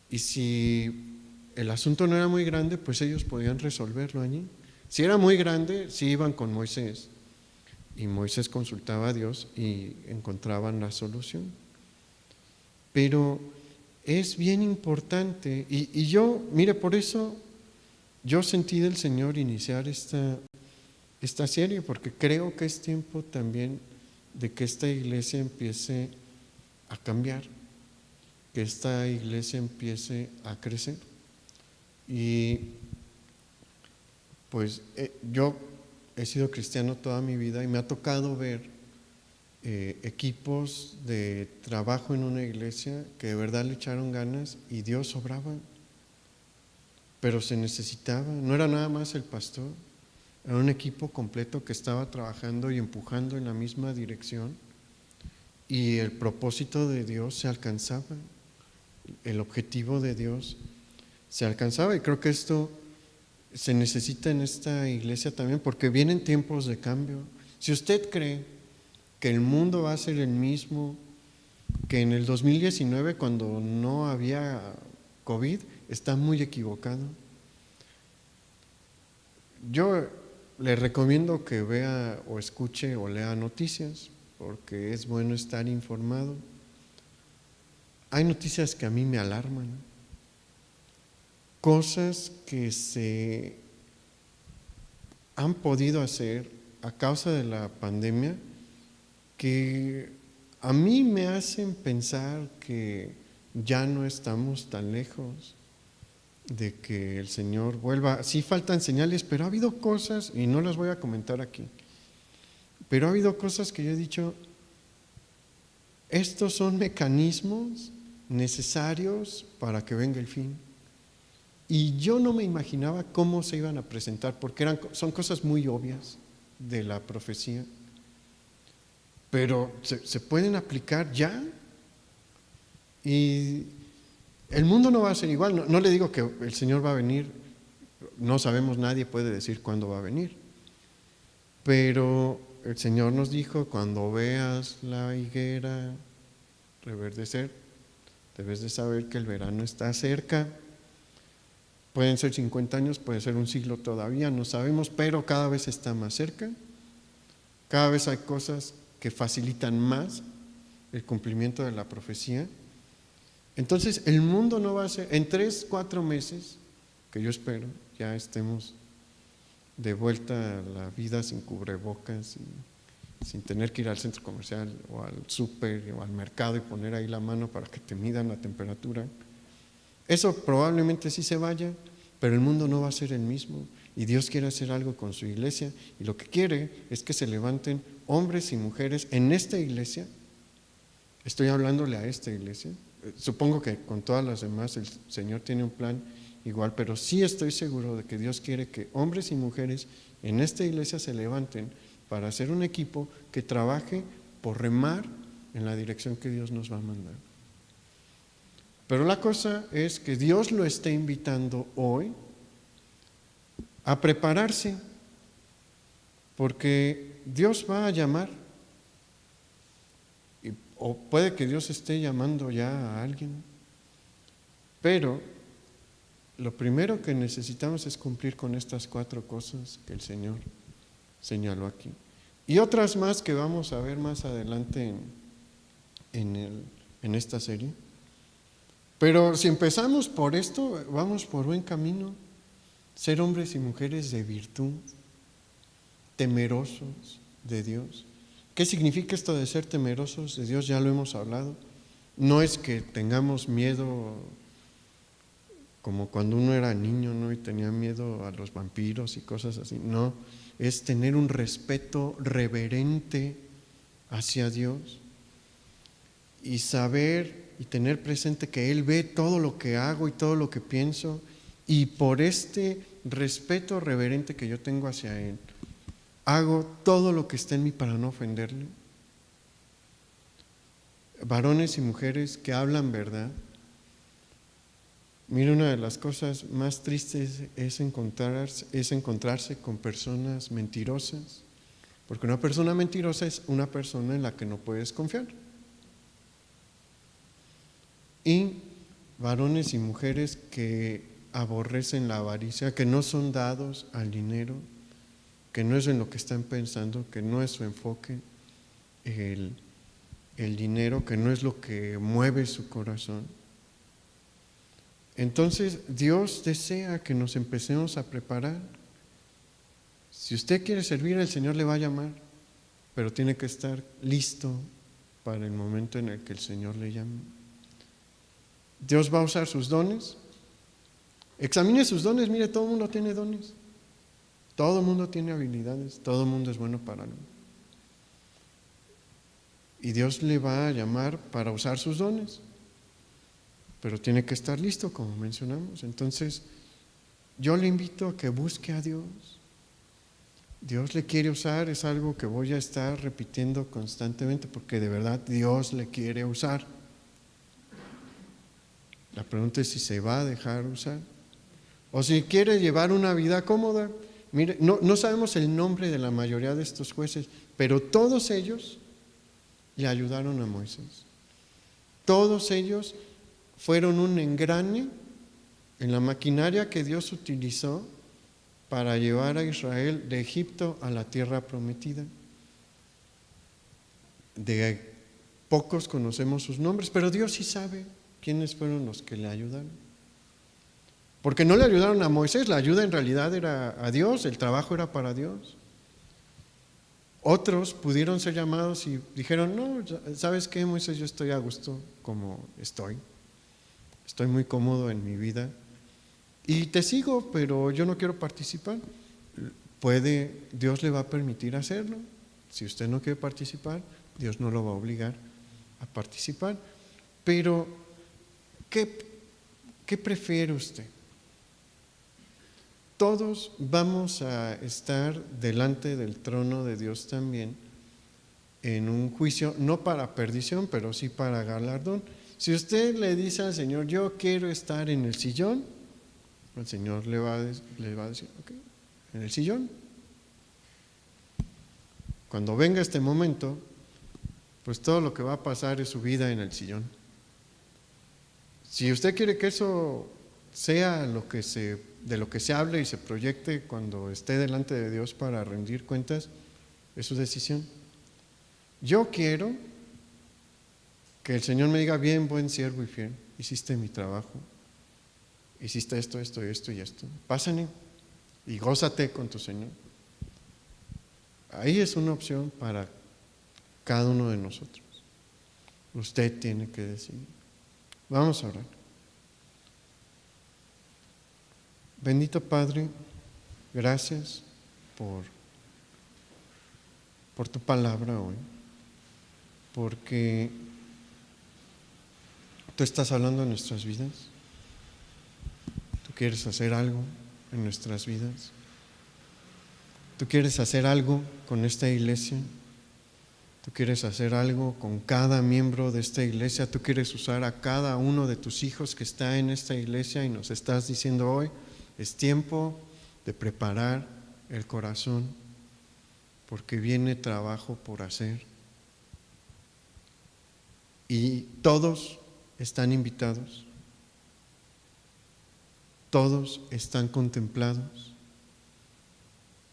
y si el asunto no era muy grande, pues ellos podían resolverlo allí. Si era muy grande, sí iban con Moisés, y Moisés consultaba a Dios y encontraban la solución. Pero es bien importante, y yo, mire, por eso yo sentí del Señor iniciar esta serie, porque creo que es tiempo también de que esta iglesia empiece a cambiar, que esta iglesia empiece a crecer. Y pues yo he sido cristiano toda mi vida y me ha tocado ver equipos de trabajo en una iglesia que de verdad le echaron ganas y Dios obraba, pero se necesitaba, no era nada más el pastor, era un equipo completo que estaba trabajando y empujando en la misma dirección, y el propósito de Dios se alcanzaba, el objetivo de Dios se alcanzaba. Y creo que esto se necesita en esta iglesia también, porque vienen tiempos de cambio. Si usted cree que el mundo va a ser el mismo que en el 2019, cuando no había COVID, está muy equivocado. Yo le recomiendo que vea o escuche o lea noticias, porque es bueno estar informado. Hay noticias que a mí me alarman, cosas que se han podido hacer a causa de la pandemia que a mí me hacen pensar que ya no estamos tan lejos de que el Señor vuelva. Sí faltan señales, pero ha habido cosas, y no las voy a comentar aquí, pero ha habido cosas que yo he dicho, estos son mecanismos necesarios para que venga el fin. Y yo no me imaginaba cómo se iban a presentar, porque son cosas muy obvias de la profecía, pero se pueden aplicar ya. Y el mundo no va a ser igual. No le digo que el Señor va a venir, no sabemos, nadie puede decir cuándo va a venir, pero el Señor nos dijo: cuando veas la higuera reverdecer, debes de saber que el verano está cerca. Pueden ser 50 años, puede ser un siglo todavía, no sabemos, pero cada vez está más cerca. Cada vez hay cosas que facilitan más el cumplimiento de la profecía. Entonces el mundo no va a ser, en 3-4 meses, que yo espero, ya estemos de vuelta a la vida sin cubrebocas y sin tener que ir al centro comercial o al súper o al mercado y poner ahí la mano para que te midan la temperatura. Eso probablemente sí se vaya, pero el mundo no va a ser el mismo, y Dios quiere hacer algo con su iglesia, y lo que quiere es que se levanten hombres y mujeres en esta iglesia. Estoy hablándole a esta iglesia. Supongo que con todas las demás el Señor tiene un plan igual, pero sí estoy seguro de que Dios quiere que hombres y mujeres en esta iglesia se levanten para hacer un equipo que trabaje por remar en la dirección que Dios nos va a mandar. Pero la cosa es que Dios lo está invitando hoy a prepararse, porque Dios va a llamar, o puede que Dios esté llamando ya a alguien, pero lo primero que necesitamos es cumplir con estas 4 cosas que el Señor señaló aquí, y otras más que vamos a ver más adelante en esta serie. Pero si empezamos por esto, vamos por buen camino. Ser hombres y mujeres de virtud, temerosos de Dios. ¿Qué significa esto de ser temerosos de Dios? Ya lo hemos hablado. No es que tengamos miedo como cuando uno era niño, ¿no? Y tenía miedo a los vampiros y cosas así. No, es tener un respeto reverente hacia Dios y saber y tener presente que Él ve todo lo que hago y todo lo que pienso, y por este respeto reverente que yo tengo hacia Él, hago todo lo que está en mí para no ofenderle. Varones y mujeres que hablan verdad. Mira, una de las cosas más tristes es encontrarse con personas mentirosas, porque una persona mentirosa es una persona en la que no puedes confiar. Y varones y mujeres que aborrecen la avaricia, que no son dados al dinero, que no es en lo que están pensando, que no es su enfoque el dinero, que no es lo que mueve su corazón. Entonces Dios desea que nos empecemos a preparar. Si usted quiere servir, el Señor le va a llamar, pero tiene que estar listo para el momento en el que el Señor le llame. Dios va a usar sus dones. Examine sus dones. Mire, todo el mundo tiene dones, todo el mundo tiene habilidades, todo el mundo es bueno para algo, y Dios le va a llamar para usar sus dones, pero tiene que estar listo, como mencionamos. Entonces yo le invito a que busque a Dios. Dios le quiere usar, es algo que voy a estar repitiendo constantemente, porque de verdad Dios le quiere usar. La pregunta es si se va a dejar usar o si quiere llevar una vida cómoda. Mire, no sabemos el nombre de la mayoría de estos jueces, pero todos ellos le ayudaron a Moisés. Todos ellos fueron un engrane en la maquinaria que Dios utilizó para llevar a Israel de Egipto a la tierra prometida. De pocos conocemos sus nombres, pero Dios sí sabe quiénes fueron los que le ayudaron. Porque no le ayudaron a Moisés, la ayuda en realidad era a Dios, el trabajo era para Dios. Otros pudieron ser llamados y dijeron, no, ¿sabes qué, Moisés? Yo estoy a gusto como estoy muy cómodo en mi vida y te sigo, pero yo no quiero participar. Dios le va a permitir hacerlo. Si usted no quiere participar, Dios no lo va a obligar a participar. Pero, ¿qué prefiere usted? Todos vamos a estar delante del trono de Dios también en un juicio, no para perdición, pero sí para galardón. Si usted le dice al Señor, yo quiero estar en el sillón, el Señor le va a decir, ok, en el sillón. Cuando venga este momento, pues todo lo que va a pasar es su vida en el sillón. Si usted quiere que eso sea de lo que se hable y se proyecte cuando esté delante de Dios para rendir cuentas, es su decisión. Yo quiero que el Señor me diga, bien, buen siervo y fiel, hiciste mi trabajo, hiciste esto y esto. Pásale y gózate con tu Señor. Ahí es una opción para cada uno de nosotros. Usted tiene que decidir. Vamos a orar. Bendito Padre, gracias por tu palabra hoy, porque tú estás hablando en nuestras vidas. Tú quieres hacer algo en nuestras vidas. Tú quieres hacer algo con esta iglesia. Tú quieres hacer algo con cada miembro de esta iglesia. Tú quieres usar a cada uno de tus hijos que está en esta iglesia y nos estás diciendo hoy, es tiempo de preparar el corazón porque viene trabajo por hacer. Y todos están invitados, todos están contemplados,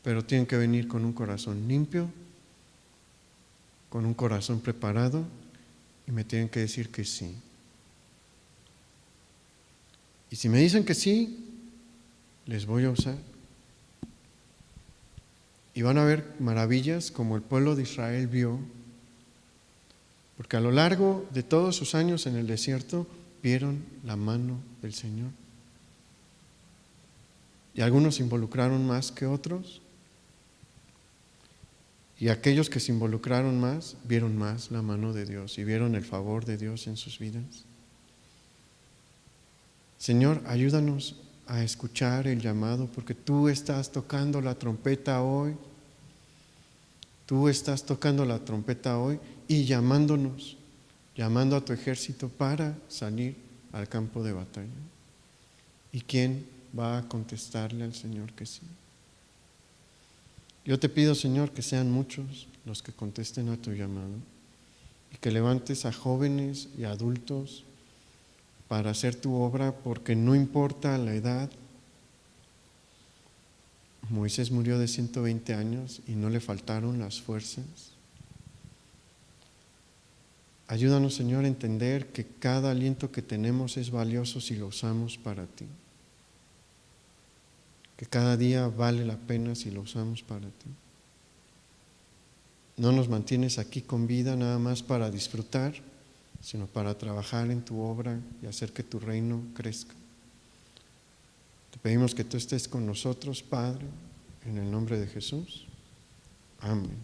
pero tienen que venir con un corazón limpio, con un corazón preparado y me tienen que decir que sí. Y si me dicen que sí, les voy a usar. Y van a ver maravillas como el pueblo de Israel vio, porque a lo largo de todos sus años en el desierto vieron la mano del Señor. Y algunos se involucraron más que otros, y aquellos que se involucraron más vieron más la mano de Dios y vieron el favor de Dios en sus vidas. Señor, ayúdanos a escuchar el llamado, porque tú estás tocando la trompeta hoy. Tú estás tocando la trompeta hoy y llamándonos, llamando a tu ejército para salir al campo de batalla. ¿Y quién va a contestarle al Señor que sí? Yo te pido, Señor, que sean muchos los que contesten a tu llamado y que levantes a jóvenes y adultos para hacer tu obra, porque no importa la edad. Moisés murió de 120 años y no le faltaron las fuerzas. Ayúdanos, Señor, a entender que cada aliento que tenemos es valioso si lo usamos para ti. Que cada día vale la pena si lo usamos para ti. No nos mantienes aquí con vida nada más para disfrutar, sino para trabajar en tu obra y hacer que tu reino crezca. Te pedimos que tú estés con nosotros, Padre, en el nombre de Jesús. Amén.